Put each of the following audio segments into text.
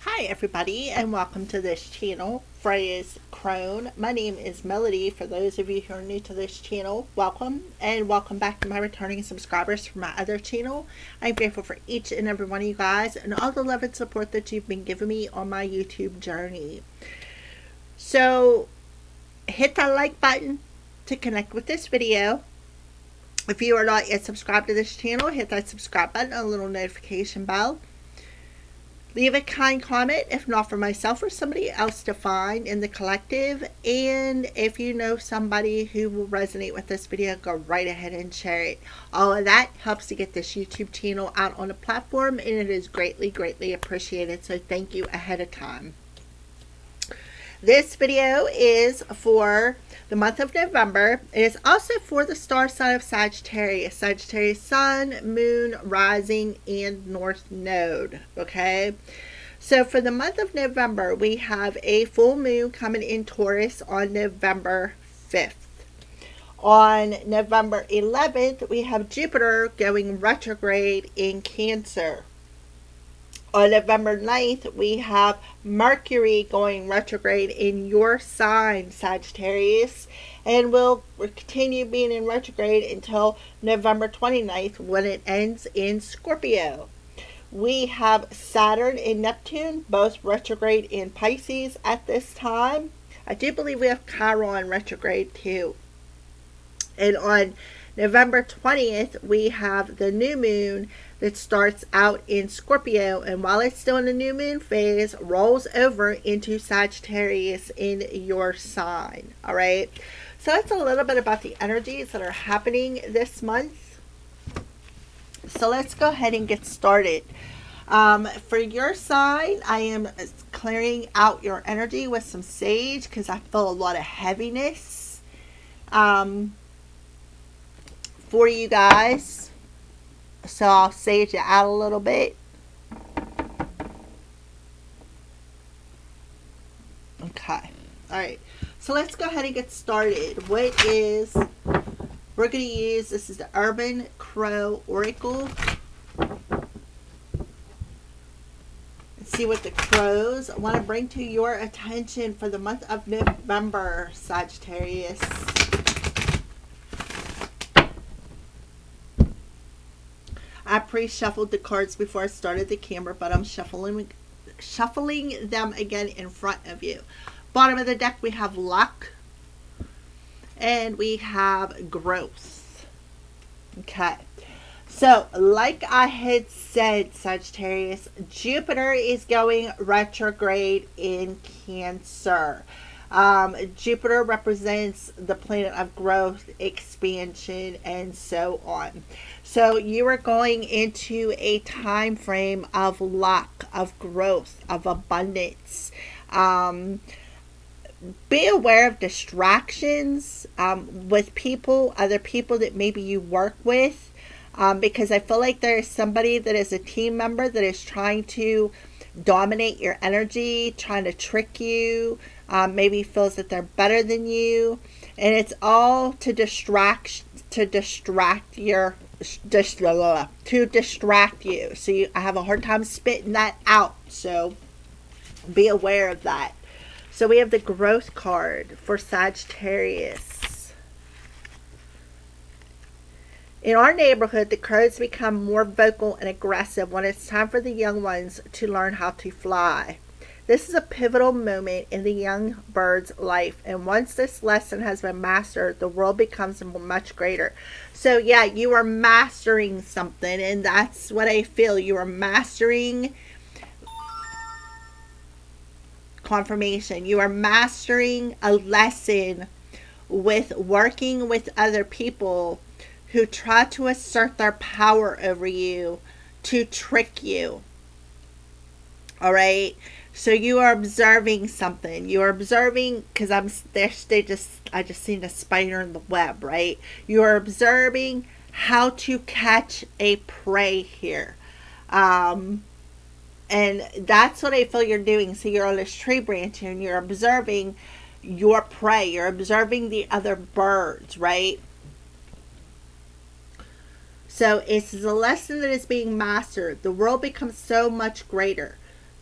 Hi everybody and welcome to this channel, Freya's Crone. My name is Melody. For those of you who are new to this channel, welcome and welcome back to my returning subscribers from my other channel. I'm grateful for each and every one of you guys and all the love and support that you've been giving me on my YouTube journey. So hit that like button to connect with this video. If you are not yet subscribed to this channel, hit that subscribe button and a little notification bell. Leave a kind comment, if not for myself or somebody else to find in the collective. And if you know somebody who will resonate with this video, go right ahead and share it. All of that helps to get this YouTube channel out on the platform, and it is greatly, greatly appreciated. So thank you ahead of time. This video is for the month of November. It is also for the star sign of Sagittarius. Sagittarius sun, moon, rising, and north node. Okay. So for the month of November, we have a full moon coming in Taurus on November 5th. On November 11th, we have Jupiter going retrograde in Cancer. On November 9th, we have Mercury going retrograde in your sign, Sagittarius, and will continue being in retrograde until November 29th when it ends in Scorpio. We have Saturn and Neptune, both retrograde in Pisces at this time. I do believe we have Chiron retrograde too. And on November 20th, we have the new moon that starts out in Scorpio, and while it's still in the new moon phase, rolls over into Sagittarius in your sign. All right. So that's a little bit about the energies that are happening this month. So let's go ahead and get started. For your sign, I am clearing out your energy with some sage because I feel a lot of heaviness for you guys. So I'll sage it out a little bit. Okay. Alright. So let's go ahead and get started. We're going to use, this is the Urban Crow Oracle. Let's see what the crows want to bring to your attention for the month of November, Sagittarius. I pre-shuffled the cards before I started the camera, but I'm shuffling them again in front of you. Bottom of the deck, we have luck. And we have growth. Okay. So, like I had said, Sagittarius, Jupiter is going retrograde in Cancer. Jupiter represents the planet of growth, expansion, and so on. So you are going into a time frame of luck, of growth, of abundance. Be aware of distractions with people, other people that maybe you work with, because I feel like there is somebody that is a team member that is trying to dominate your energy, trying to trick you, maybe feels that they're better than you, and it's all to distract you. So I have a hard time spitting that out, so be aware of that. So we have the growth card for Sagittarius. In our neighborhood, the crows become more vocal and aggressive when it's time for the young ones to learn how to fly. This is a pivotal moment in the young bird's life, and once this lesson has been mastered, the world becomes much greater. So yeah, you are mastering something, and that's what I feel. You are mastering confirmation. You are mastering a lesson with working with other people who try to assert their power over you to trick you. All right. So you are observing something. You are observing, because I just seen a spider in the web, right? You are observing how to catch a prey here. And that's what I feel you're doing. So you're on this tree branch and you're observing your prey. You're observing the other birds, right? So it's the lesson that is being mastered. The world becomes so much greater.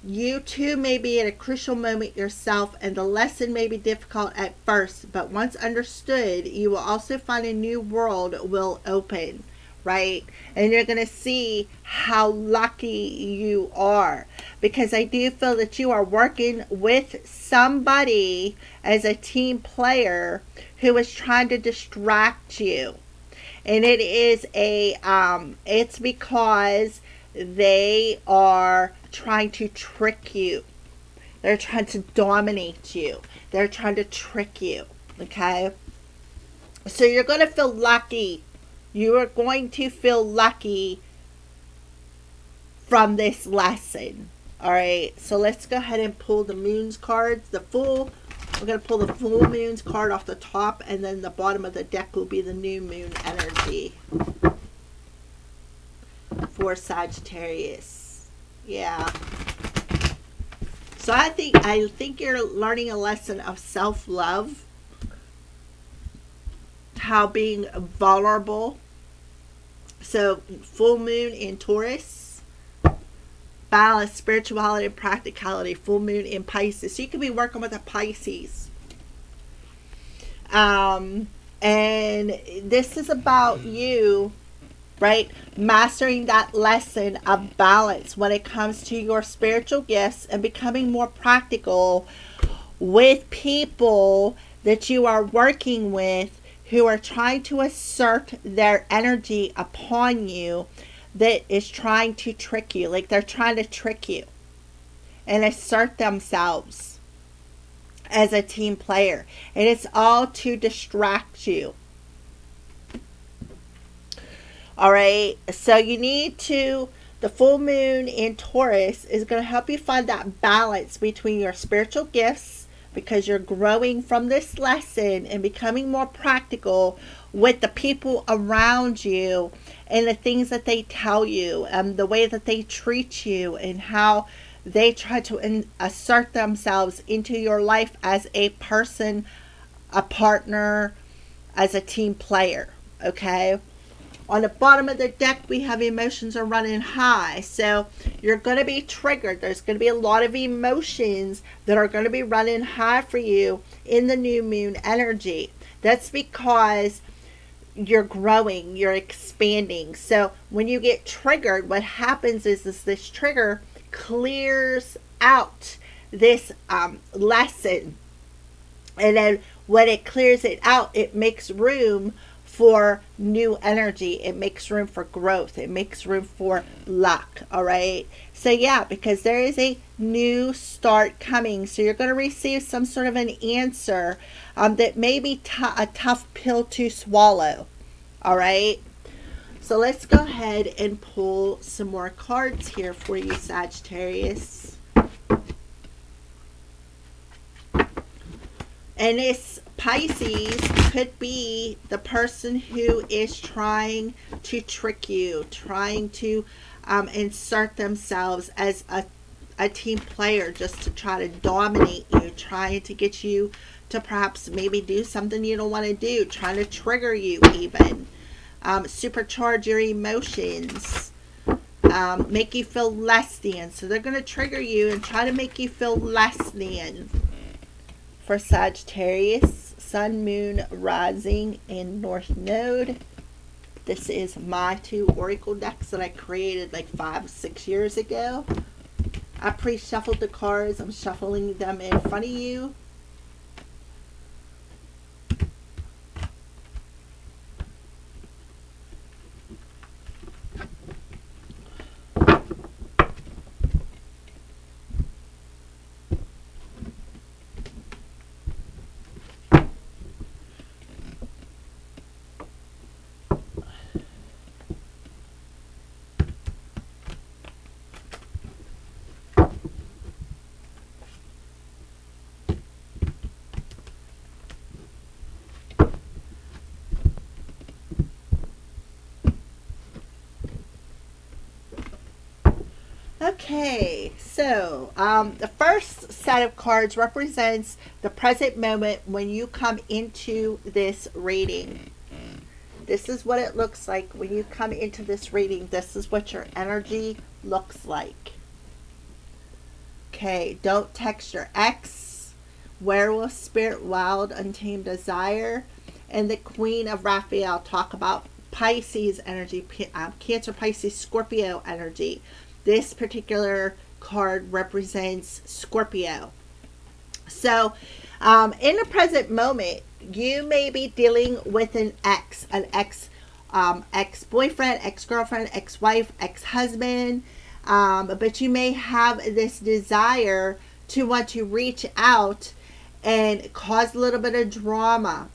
You too may be at a crucial moment yourself, and the lesson may be difficult at first, but once understood, you will also find a new world will open, right? And you're going to see how lucky you are, because I do feel that you are working with somebody as a team player who is trying to distract you. And it is it's because they are trying to trick you. They're trying to dominate you. They're trying to trick you. Okay? So you're going to feel lucky. You are going to feel lucky from this lesson. All right? So let's go ahead and pull the moon's cards. We're going to pull the full moon's card off the top, and then the bottom of the deck will be the new moon energy for Sagittarius. Yeah. So I think you're learning a lesson of self-love, how being vulnerable. So full moon in Taurus, balance, spirituality, and practicality. Full moon in Pisces. So you could be working with a Pisces. And this is about you, right? Mastering that lesson of balance when it comes to your spiritual gifts and becoming more practical with people that you are working with who are trying to assert their energy upon you, that is trying to trick you. Like they're trying to trick you and assert themselves as a team player. And it's all to distract you. All right. So you need to, the full moon in Taurus is going to help you find that balance between your spiritual gifts, because you're growing from this lesson and becoming more practical with the people around you and the things that they tell you and the way that they treat you and how they try to assert themselves into your life as a person, a partner, as a team player. Okay? On the bottom of the deck, we have emotions are running high. So you're going to be triggered. There's going to be a lot of emotions that are going to be running high for you in the new moon energy. That's because you're growing, you're expanding. So when you get triggered, what happens is this trigger clears out this lesson. And then when it clears it out, it makes room for new energy. It makes room for growth. It makes room for luck. All right. So yeah, because there is a new start coming. So you're going to receive some sort of an answer that may be a tough pill to swallow. All right. So let's go ahead and pull some more cards here for you, Sagittarius. And this Pisces could be the person who is trying to trick you, trying to insert themselves as a team player just to try to dominate you, trying to get you to perhaps maybe do something you don't want to do, trying to trigger you even, supercharge your emotions, make you feel less than. So they're going to trigger you and try to make you feel less than. For Sagittarius, Sun, Moon, Rising, and North Node. This is my 2 Oracle decks that I created like 5-6 years ago. I pre-shuffled the cards. I'm shuffling them in front of you. Okay, so the first set of cards represents the present moment when you come into this reading. This is what it looks like when you come into this reading. This is what your energy looks like. Okay, don't text your ex. Werewolf spirit, wild, untamed desire. And the Queen of Raphael, talk about Pisces energy, Cancer, Pisces, Scorpio energy. This particular card represents Scorpio. So, in the present moment, you may be dealing with an ex, ex-boyfriend, ex-girlfriend, ex-wife, ex-husband, but you may have this desire to want to reach out and cause a little bit of drama,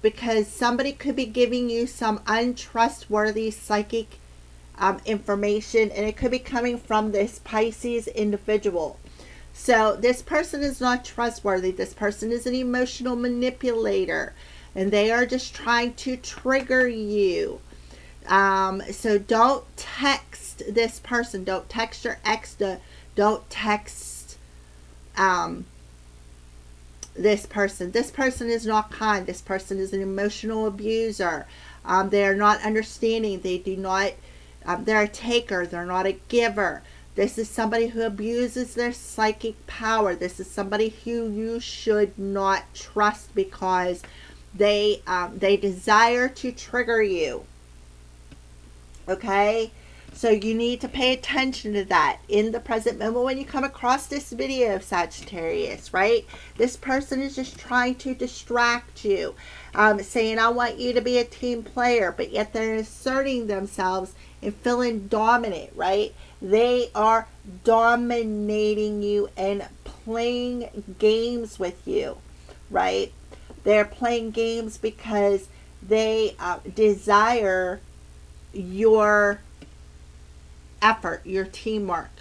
because somebody could be giving you some untrustworthy psychic information, and it could be coming from this Pisces individual. So this person is not trustworthy. This person is an emotional manipulator, and they are just trying to trigger you. So don't text this person. Don't text your ex. Don't text this person. This person is not kind. This person is an emotional abuser. They are not understanding. They do not. They're a taker. They're not a giver. This is somebody who abuses their psychic power. This is somebody who you should not trust, because they desire to trigger you. Okay? So you need to pay attention to that in the present moment when you come across this video of Sagittarius, right? This person is just trying to distract you, saying, I want you to be a team player, but yet they're asserting themselves and feeling dominant, right? They are dominating you and playing games with you, right? They're playing games because they desire your effort, your teamwork,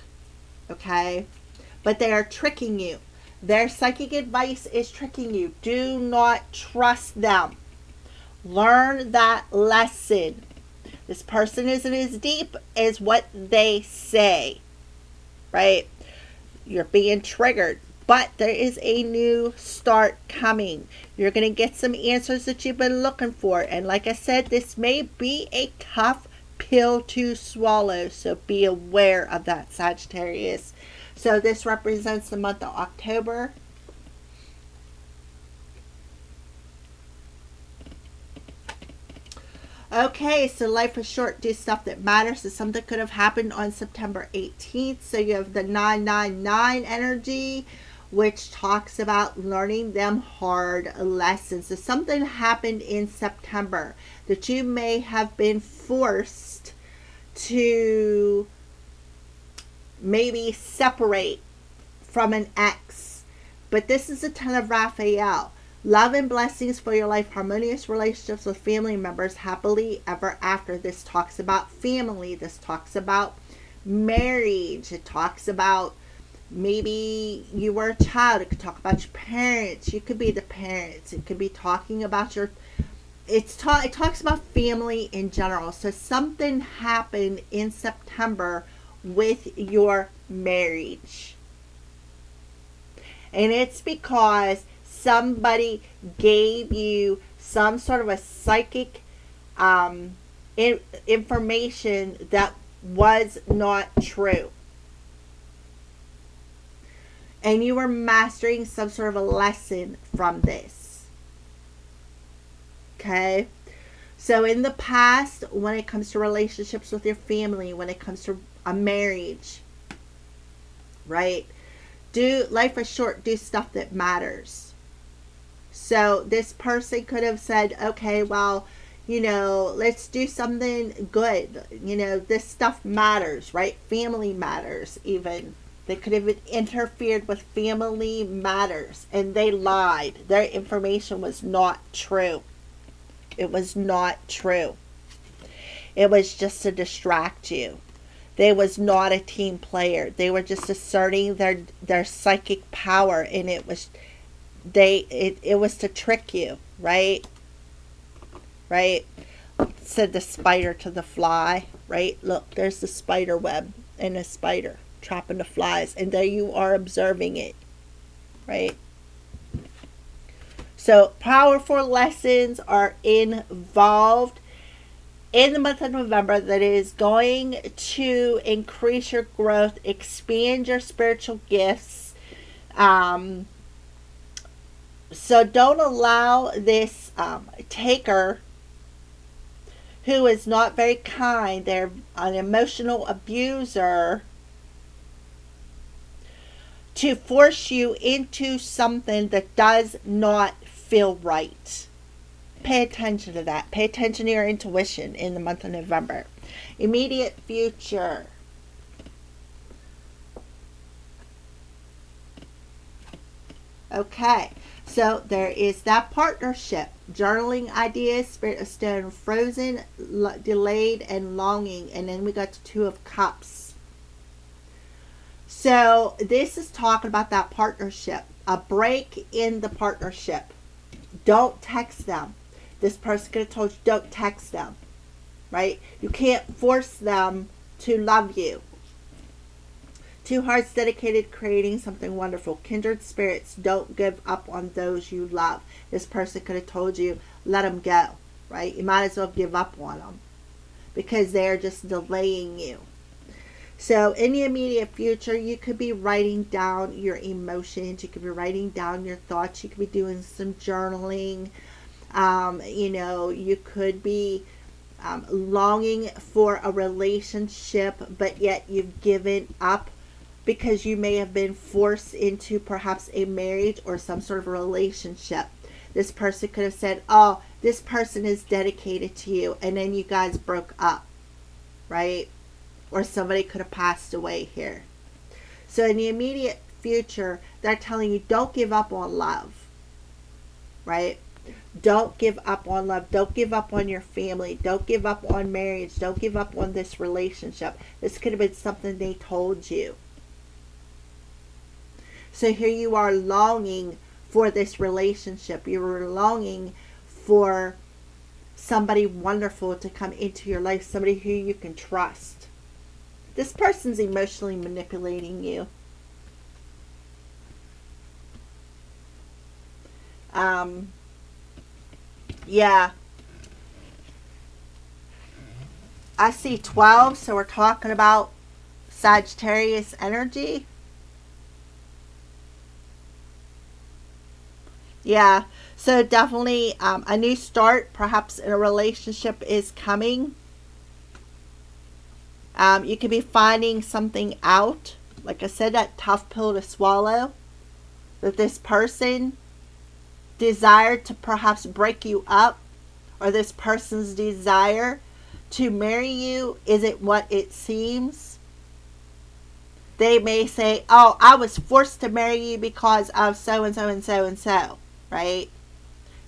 okay? But they are tricking you. Their psychic advice is tricking you. Do not trust them. Learn that lesson. This person isn't as deep as what they say, right? You're being triggered, but there is a new start coming. You're going to get some answers that you've been looking for. And like I said, this may be a tough pill to swallow, so be aware of that, Sagittarius. So this represents the month of October. Okay, so life is short, do stuff that matters. So something could have happened on September 18th. So you have the 999 energy, which talks about learning them hard lessons. So something happened in September that you may have been forced to maybe separate from an ex. But this is a Ten of Raphael. Love and blessings for your life, harmonious relationships with family members, happily ever after. This talks about family. This talks about marriage. It talks about maybe you were a child. It could talk about your parents. You could be the parents. It could be talking about your... It talks about family in general. So something happened in September with your marriage. And it's because somebody gave you some sort of a psychic information that was not true. And you were mastering some sort of a lesson from this. Okay? So in the past, when it comes to relationships with your family, when it comes to a marriage, right? Life is short, do stuff that matters. So this person could have said, okay, well, let's do something good. This stuff matters, right? Family matters even. They could have interfered with family matters, and they lied. Their information was not true. It was not true. It was just to distract you. They was not a team player. They were just asserting their psychic power, and it was to trick you, right? Right? Said the spider to the fly, right? Look, there's the spider web and a spider trapping the flies, and there you are observing it, right? So powerful lessons are involved, in the month of November that is going to increase your growth, expand your spiritual gifts. So don't allow this taker who is not very kind, they're an emotional abuser, to force you into something that does not feel right. Pay attention to that. Pay attention to your intuition in the month of November. Immediate future. Okay, so there is that partnership. Journaling ideas, Spirit of Stone, frozen, delayed, and longing. And then we got the Two of Cups. So this is talking about that partnership. A break in the partnership. Don't text them. This person could have told you, don't text them. Right? You can't force them to love you. Two hearts dedicated, creating something wonderful. Kindred spirits, don't give up on those you love. This person could have told you, let them go. Right? You might as well give up on them. Because they're just delaying you. So in the immediate future, you could be writing down your emotions. You could be writing down your thoughts. You could be doing some journaling. You could be longing for a relationship, but yet you've given up because you may have been forced into perhaps a marriage or some sort of relationship. This person could have said, oh, this person is dedicated to you, and then you guys broke up, right? Or somebody could have passed away here. So in the immediate future, they're telling you, don't give up on love, right? Don't give up on love. Don't give up on your family. Don't give up on marriage. Don't give up on this relationship. This could have been something they told you. So here you are longing for this relationship. You were longing for somebody wonderful to come into your life, somebody who you can trust. This person's emotionally manipulating you. Yeah. I see 12, so we're talking about Sagittarius energy. Yeah, so definitely a new start, perhaps in a relationship, is coming. You could be finding something out. Like I said, that tough pill to swallow. That this person desired to perhaps break you up. Or this person's desire to marry you isn't what it seems. They may say, oh, I was forced to marry you because of so and so and so and so. Right?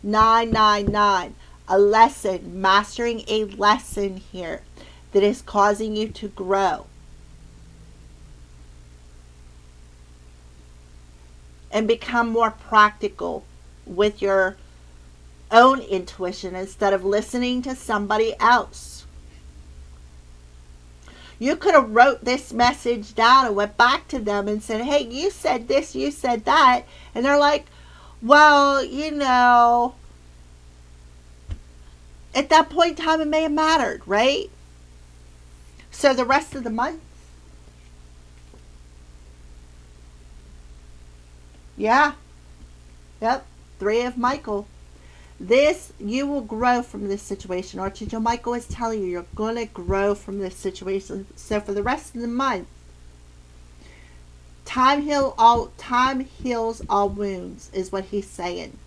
999. A lesson. Mastering a lesson here that is causing you to grow. And become more practical with your own intuition instead of listening to somebody else. You could have wrote this message down and went back to them and said, hey, you said this, you said that. And they're like, well, at that point in time, it may have mattered, right? So the rest of the month, yeah, yep, 3 of Michael. You will grow from this situation. Archangel Michael is telling you, you're going to grow from this situation. So for the rest of the month, time heals all wounds, is what he's saying.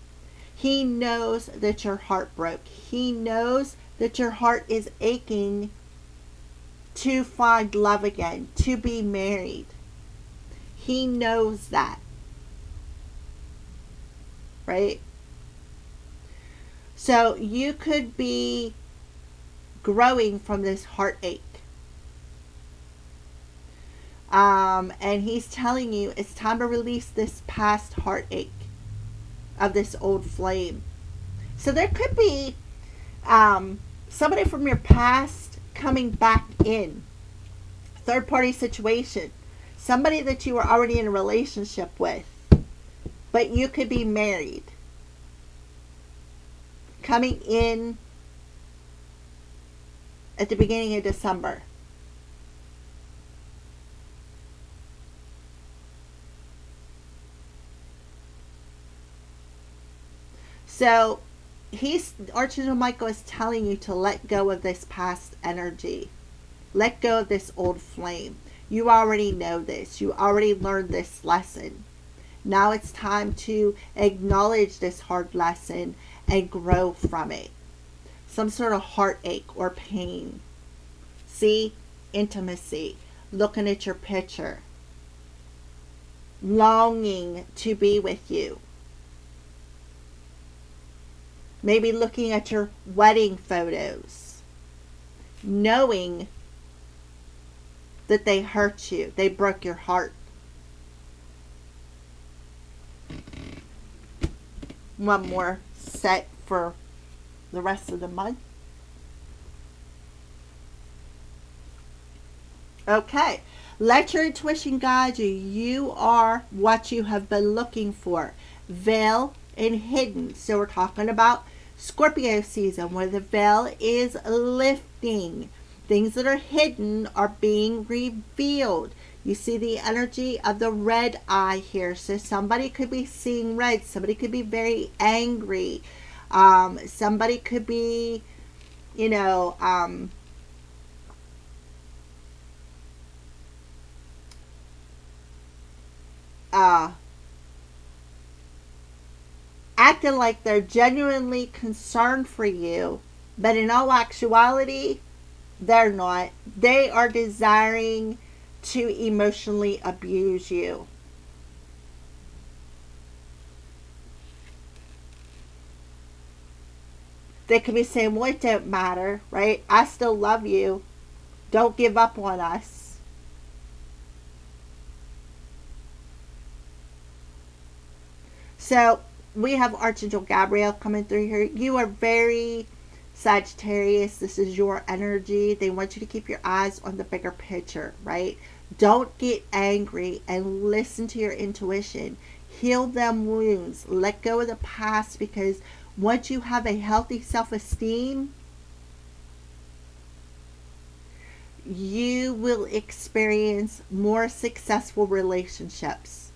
He knows that your heart broke. He knows that your heart is aching to find love again, to be married. He knows that. Right? So you could be growing from this heartache. And he's telling you it's time to release this past heartache of this old flame. So there could be somebody from your past coming back in. Third party situation. Somebody that you were already in a relationship with. But you could be married. Coming in at the beginning of December. So Archangel Michael is telling you to let go of this past energy. Let go of this old flame. You already know this. You already learned this lesson. Now it's time to acknowledge this hard lesson and grow from it. Some sort of heartache or pain. See? Intimacy. Looking at your picture. Longing to be with you. Maybe looking at your wedding photos. Knowing that they hurt you. They broke your heart. One more set for the rest of the month. Okay. Let your intuition guide you. You are what you have been looking for. Veil and hidden. So we're talking about Scorpio season where the veil is lifting. Things that are hidden are being revealed. You see the energy of the red eye here. So somebody could be seeing red. Somebody could be very angry. Somebody could be, acting like they're genuinely concerned for you. But in all actuality, they're not. They are desiring to emotionally abuse you. They could be saying, well, it don't matter, right? I still love you. Don't give up on us. So we have Archangel Gabriel coming through here. You are very Sagittarius. This is your energy. They want you to keep your eyes on the bigger picture, right? Don't get angry and listen to your intuition. Heal them wounds. Let go of the past, because once you have a healthy self-esteem, you will experience more successful relationships.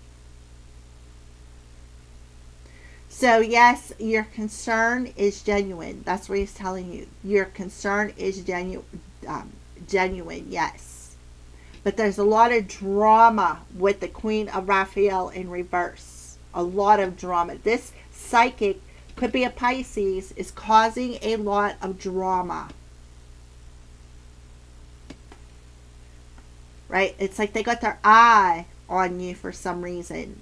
So yes, your concern is genuine. That's what he's telling you. Your concern is genuine, yes. But there's a lot of drama with the Queen of Raphael in reverse. A lot of drama. This psychic, could be a Pisces, is causing a lot of drama. Right? It's like they got their eye on you for some reason.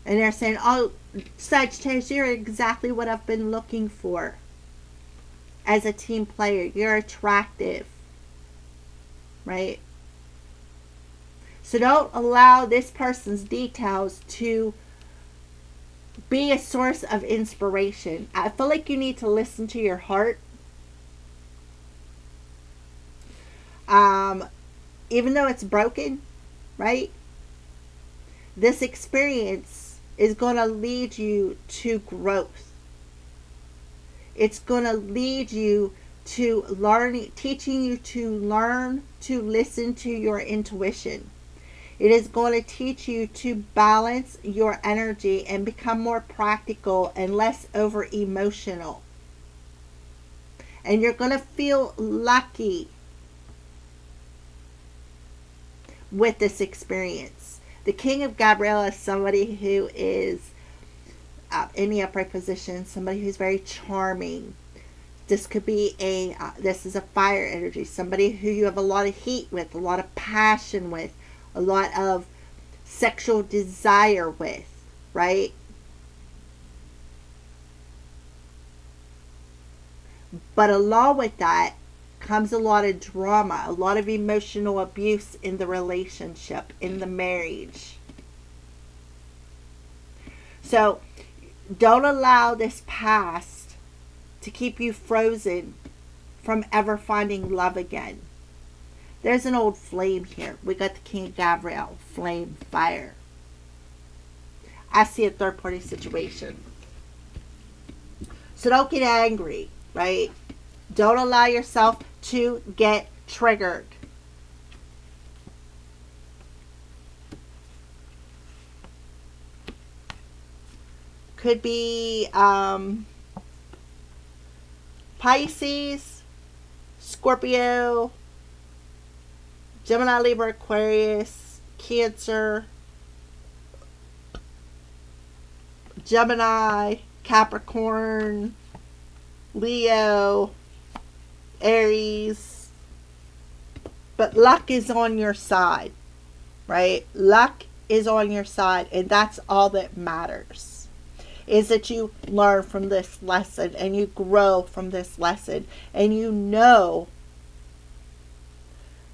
And they're saying, oh, Sagittarius, you're exactly what I've been looking for as a team player. You're attractive. Right? So don't allow this person's details to be a source of inspiration. I feel like you need to listen to your heart. Even though it's broken, right? This experience is going to lead you to growth. It's going to lead you to learning, teaching you to learn to listen to your intuition. It is going to teach you to balance your energy and become more practical and less over emotional. And you're going to feel lucky with this experience. The King of Gabriel is somebody who is in the upright position, somebody who's very charming. This could be this is a fire energy, somebody who you have a lot of heat with, a lot of passion with, a lot of sexual desire with, right? But along with that comes a lot of drama, a lot of emotional abuse in the relationship, in the marriage. So don't allow this past to keep you frozen from ever finding love again. There's an old flame here. We got the King of Gabriel, flame, fire. I see a third party situation. So don't get angry, right? Don't allow yourself to get triggered. Could be Pisces, Scorpio, Gemini, Libra, Aquarius, Cancer, Gemini, Capricorn, Leo, Aries. But luck is on your side, right? Luck is on your side, and that's all that matters. Is that you learn from this lesson and you grow from this lesson, and you know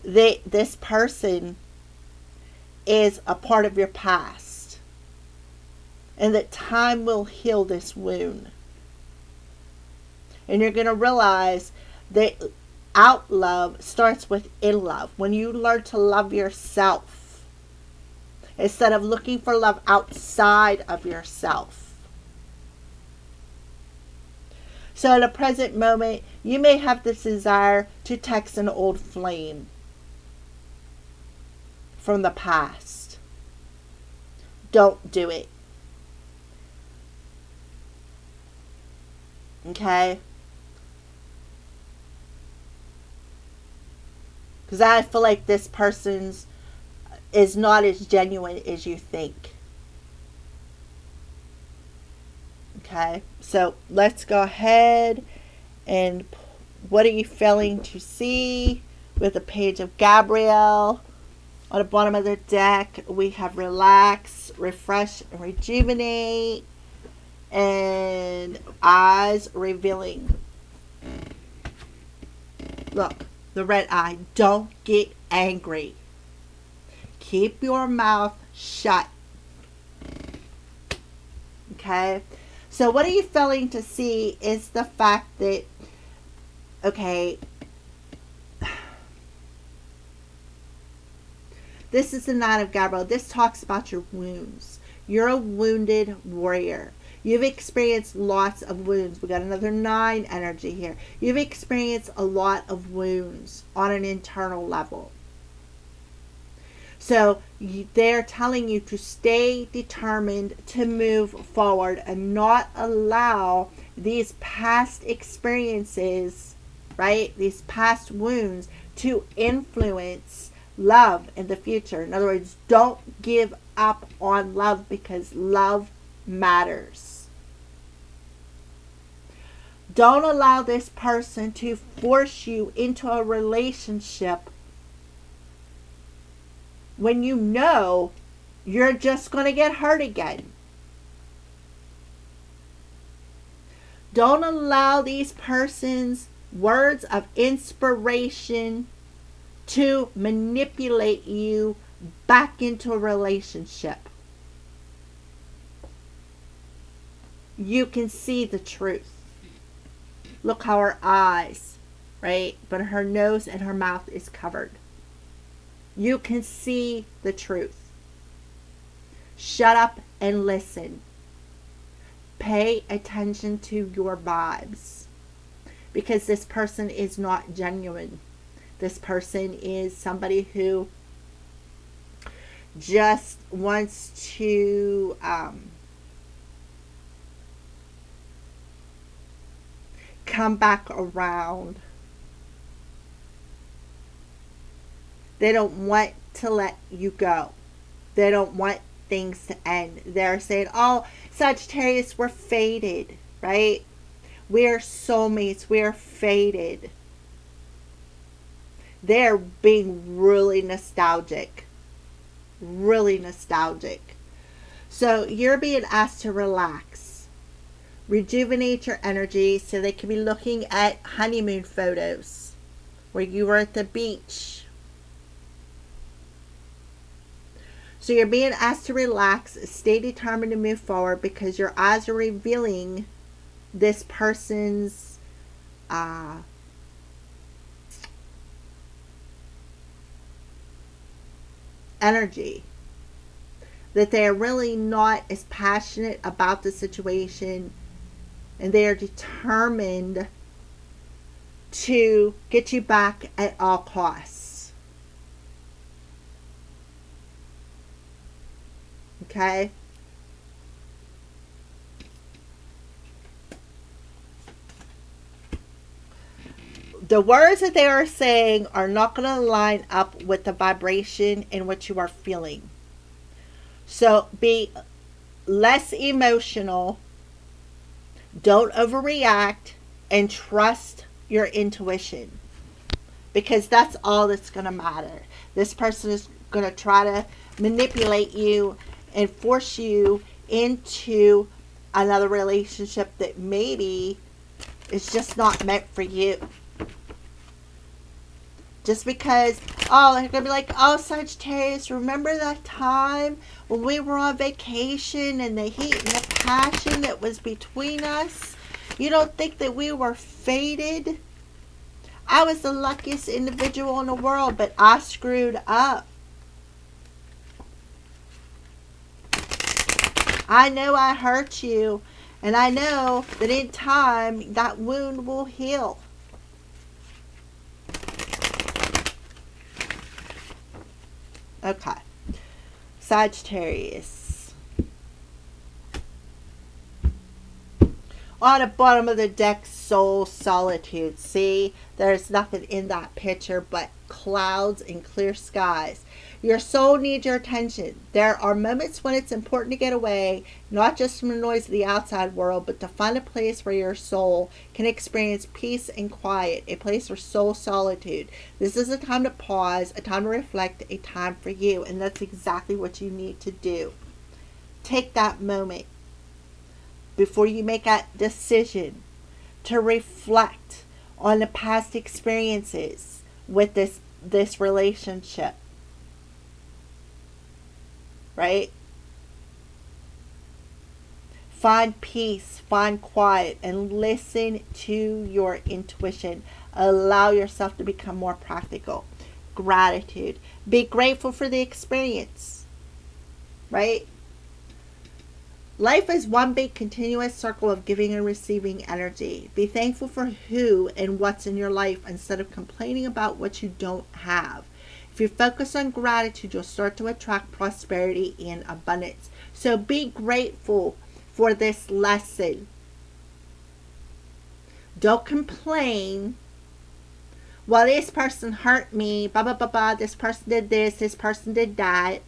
that this person is a part of your past, and that time will heal this wound. And you're going to realize that out love starts with in love. When you learn to love yourself instead of looking for love outside of yourself. So at a present moment, you may have this desire to text an old flame from the past. Don't do it. Okay? Because I feel like this person's is not as genuine as you think. Okay, so let's go ahead and what are you failing to see with the Page of Gabriel? On the bottom of the deck, we have relax, refresh, and rejuvenate, and eyes revealing. Look, the red eye. Don't get angry. Keep your mouth shut. Okay? So what are you failing to see is the fact that, okay, this is the Nine of Gabriel. This talks about your wounds. You're a wounded warrior. You've experienced lots of wounds. We got another 9 energy here. You've experienced a lot of wounds on an internal level. So they're telling you to stay determined to move forward and not allow these past experiences, right? These past wounds to influence love in the future. In other words, don't give up on love, because love matters. Don't allow this person to force you into a relationship when you know you're just going to get hurt again. Don't allow these persons' words of inspiration to manipulate you back into a relationship. You can see the truth. Look how her eyes, right? But her nose and her mouth is covered. You can see the truth. Shut up and listen. Pay attention to your vibes, because this person is not genuine. This person is somebody who just wants to come back around. They don't want to let you go. They don't want things to end. They're saying, oh, Sagittarius, we're fated, right? We're soulmates. We're fated. They're being really nostalgic. Really nostalgic. So you're being asked to relax. Rejuvenate your energy so they can be looking at honeymoon photos where you were at the beach. So you're being asked to relax, stay determined to move forward, because your eyes are revealing this person's energy. That they are really not as passionate about the situation and they are determined to get you back at all costs. Okay? The words that they are saying are not going to line up with the vibration in which you are feeling. So be less emotional, don't overreact, and trust your intuition, because that's all that's going to matter. This person is going to try to manipulate you and force you into another relationship that maybe is just not meant for you. Just because, oh, they're going to be like, oh, Sagittarius, remember that time when we were on vacation and the heat and the passion that was between us? You don't think that we were fated? I was the luckiest individual in the world, but I screwed up. I know I hurt you, and I know that in time that wound will heal. Okay. Sagittarius. On the bottom of the deck, soul solitude. See, there's nothing in that picture but clouds and clear skies. Your soul needs your attention. There are moments when it's important to get away, not just from the noise of the outside world, but to find a place where your soul can experience peace and quiet, a place for soul solitude. This is a time to pause, a time to reflect, a time for you, and that's exactly what you need to do. Take that moment before you make that decision to reflect on the past experiences with this relationship. Right? Find peace, find quiet, and listen to your intuition. Allow yourself to become more practical. Gratitude. Be grateful for the experience. Right? Life is one big continuous circle of giving and receiving energy. Be thankful for who and what's in your life instead of complaining about what you don't have. If you focus on gratitude, you'll start to attract prosperity and abundance. So be grateful for this lesson. Don't complain. Well, this person hurt me. Blah, blah, blah, blah. This person did this. This person did that.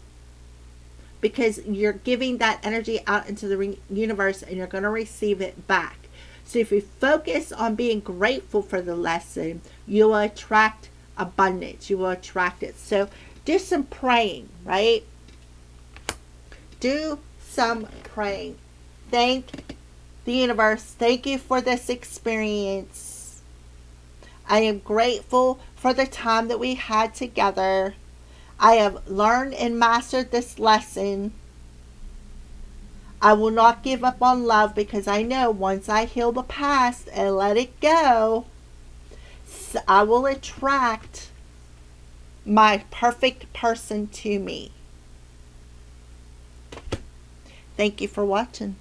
Because you're giving that energy out into the universe and you're going to receive it back. So if you focus on being grateful for the lesson, you will attract abundance. You will attract it. So do some praying, right? Do some praying. Thank the universe. Thank you for this experience. I am grateful for the time that we had together. I have learned and mastered this lesson. I will not give up on love because I know once I heal the past and let it go, I will attract my perfect person to me. Thank you for watching.